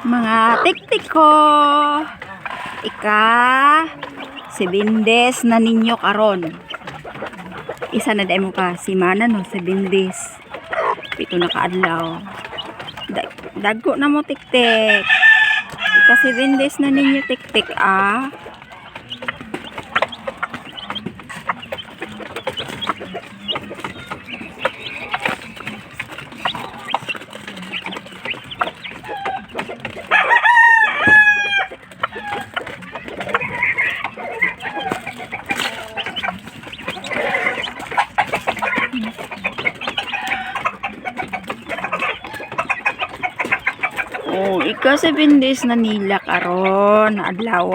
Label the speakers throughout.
Speaker 1: Mga tik-tik ko. Ika 7 days na ninyo karon. Isa na dahil mo ka si Mana no 7 days. Pito na kaadlaw. Dagko na mo tik-tik. Ika 7 days na ninyo tik-tik ah. Oh, ika 7 days na nila karon adlaw.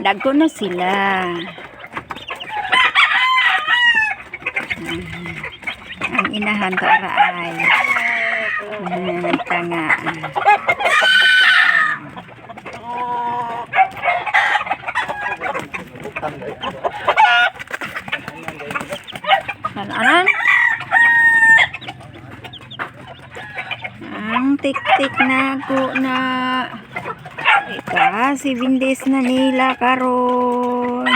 Speaker 1: Dagko na sila. Ang inahan to araay. Tanga. Anan? Ang tik-tik na ko na ika 7 days na nila karon.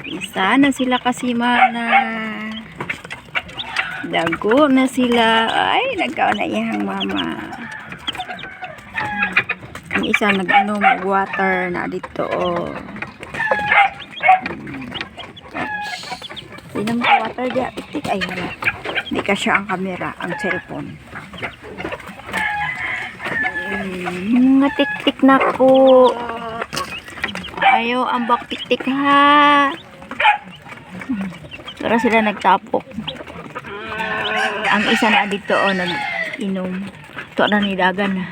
Speaker 1: Isa na sila kasi Mana. Dago na sila. Ay, nagkaon na iyang mama. Ang isa nag-inom water na dito oh. Inom ka water diya. Tik-tik ay wala. Hindi ka siya ang camera, ang cellphone. Mga tik-tik na ko. Ayaw ang bak tik-tik ha. Pero sila nagtapok. Ang isa na dito o nag-inom. Ito na nidagan na.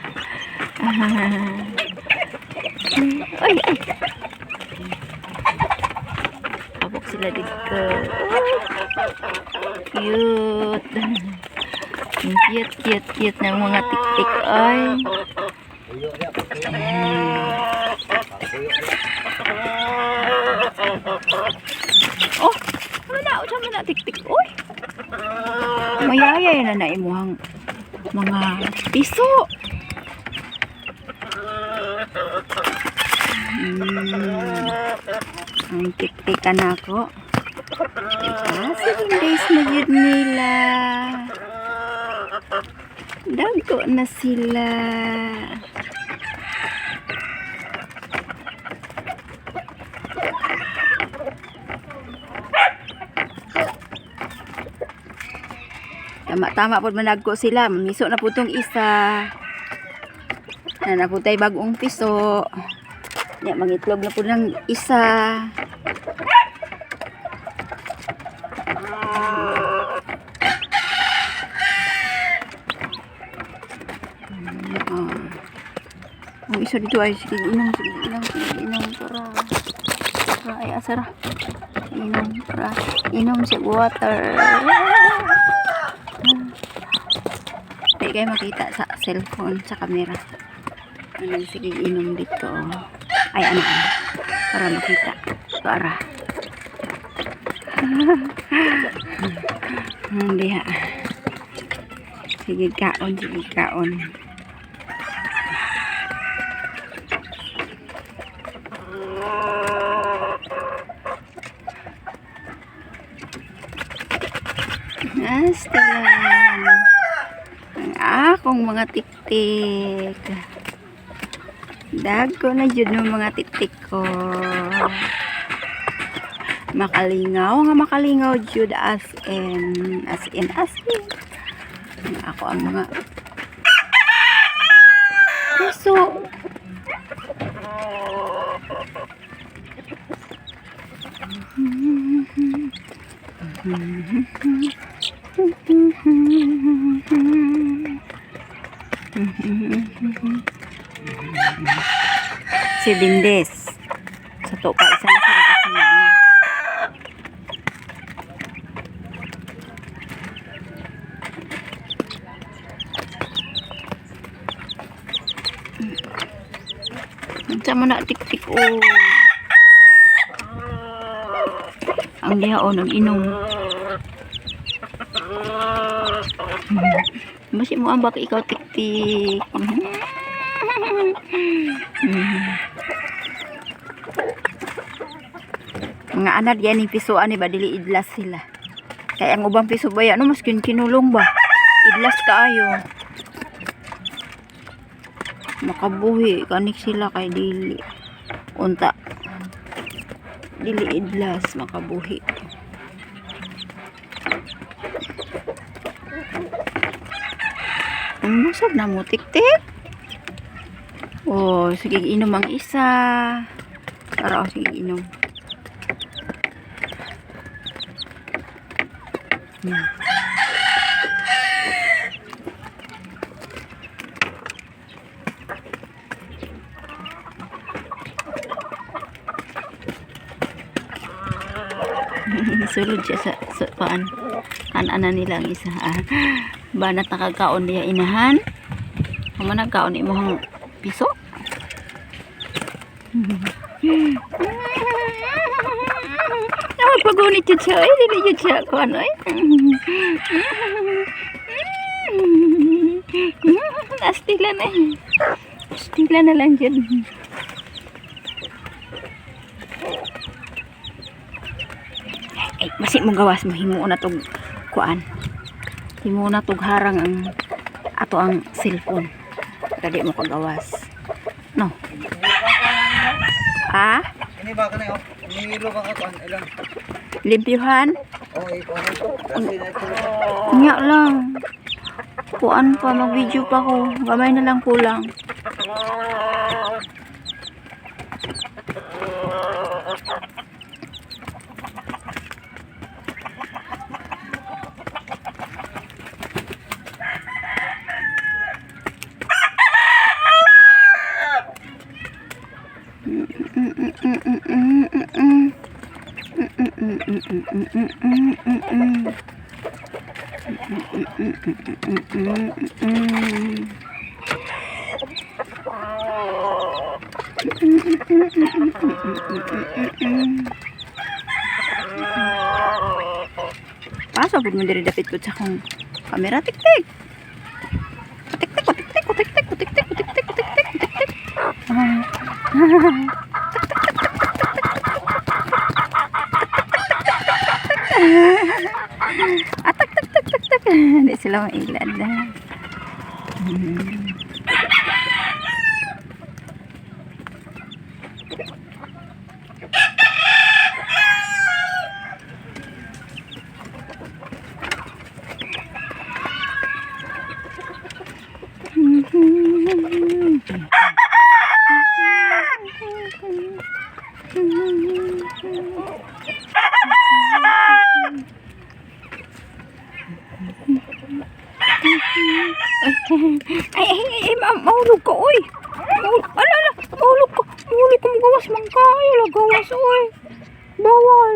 Speaker 1: Ay, ay. Tapok sila dito. Cute. Cute ng mga tik-tik ay. Oh, ano na tik-tik. Uy. Mayayay na naimuhang mga piso. Ang tik-tikan ako. 7 days na yun nila. Dago na sila. Tama-tama po managko sila. Miso na po itong isa. Na po tayo bagong piso. Ya, mangitlog na po ng isa. Ang isa dito ay sige inom para ay asara. Inom si water. Hindi kayo makita sa cellphone, sa camera. Ano, sige inom dito. Ay ano, para makita. Para. Hindi ha. Sige kaon. Astalan. Ang akong mga tik-tik. Dago na dyan ng mga tik-tik ko. Makalingaw jud as in. Ako ang mga puso. Si Bindes sa toka isa na sila kasi Mana. Sama na tik-tik oh. Ang liha oh nag-inom. Masih mo ambak ikaw tik-tik. Mga anak yan ni pisuan ni ba dili idlas sila. Kaya ang ubang piso ba yan, mas kinulong ba? Idlas kaayo. Makabuhi kanik sila kay dili. Unta. Dili idlas makabuhi. Ang busog na mo tik-tik. Oh, sige inom ang isa. Tara, sige inom. Sulod siya sa paan. Ana nila ang isa. Banat nakakaon niya inahan. Kung nagkaon mo hang piso. Pagunit yun siya. Ay, dili yun siya. Kung ano eh. Astila na eh. Astila na lang dyan. Ay, masih mo gawas mo. Himo na tog kuan. Himo na tog harang ang ato ang cellphone. Dali mo kagawas. No. Ah?
Speaker 2: Ini ba ka na yun? Nihilo ka kuan ilang.
Speaker 1: Limpyuhan?
Speaker 2: Oo, ikuan ito. Kasi na ito.
Speaker 1: Nga lang. Kuan pa, mag-video pa ko. Gamay na lang kulang. Pasok mo diri dapit ko sa kong kamera tik-tik. Tik-tik, tik-tik, tik-tik, tik-tik, tik-tik, tik-tik, tik-tik. Atak tak tak tak tak. Hindi sila mailan na. Ay, mahulog ka, oy. Ala, mahulog ka. Mahulog ka, magawas man ka. Ay, lagawas, oy. Bawal.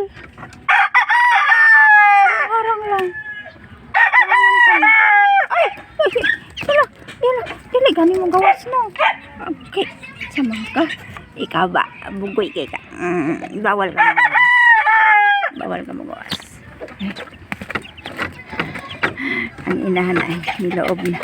Speaker 1: Harang lang. Ay, dili, gani mo gawas, no. Okay, sama ka. Ikaw ba? Bugoy kay ka. Bawal ka magawas. Bawal ka magawas. Ang inahan ay niloob na.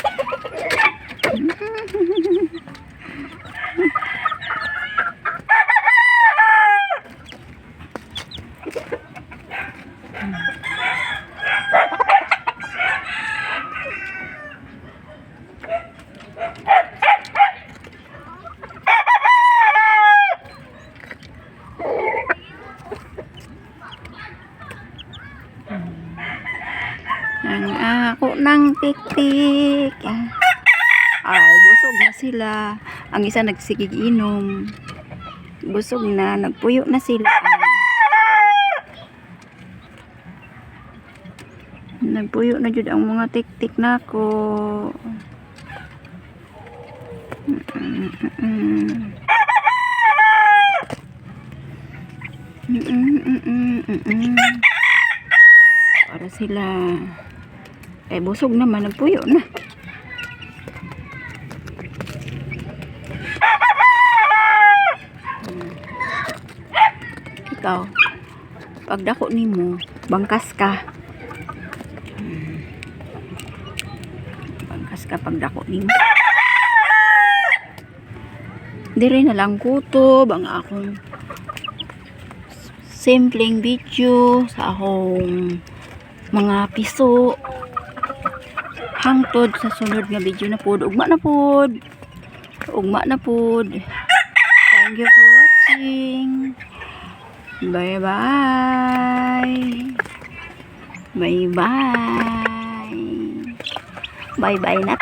Speaker 1: Ang ako ng tik-tik. Ay, busog na sila. Ang isa nagsigig inom. Busog na, nagpuyo na sila. Nagpuyo na jud ang mga tik-tik nako. Para sila. Eh, busog naman, nagpuyo na. Ikaw, pag dako nimo, bangkas ka. kapag dako nimo. Dire na lang kutob ang akong simpleng video sa akong mga piso. Hangtod sa sunod nga video na pod. Ugma na pod. Thank you for watching. Bye bye. Bye bye. Bye bye na.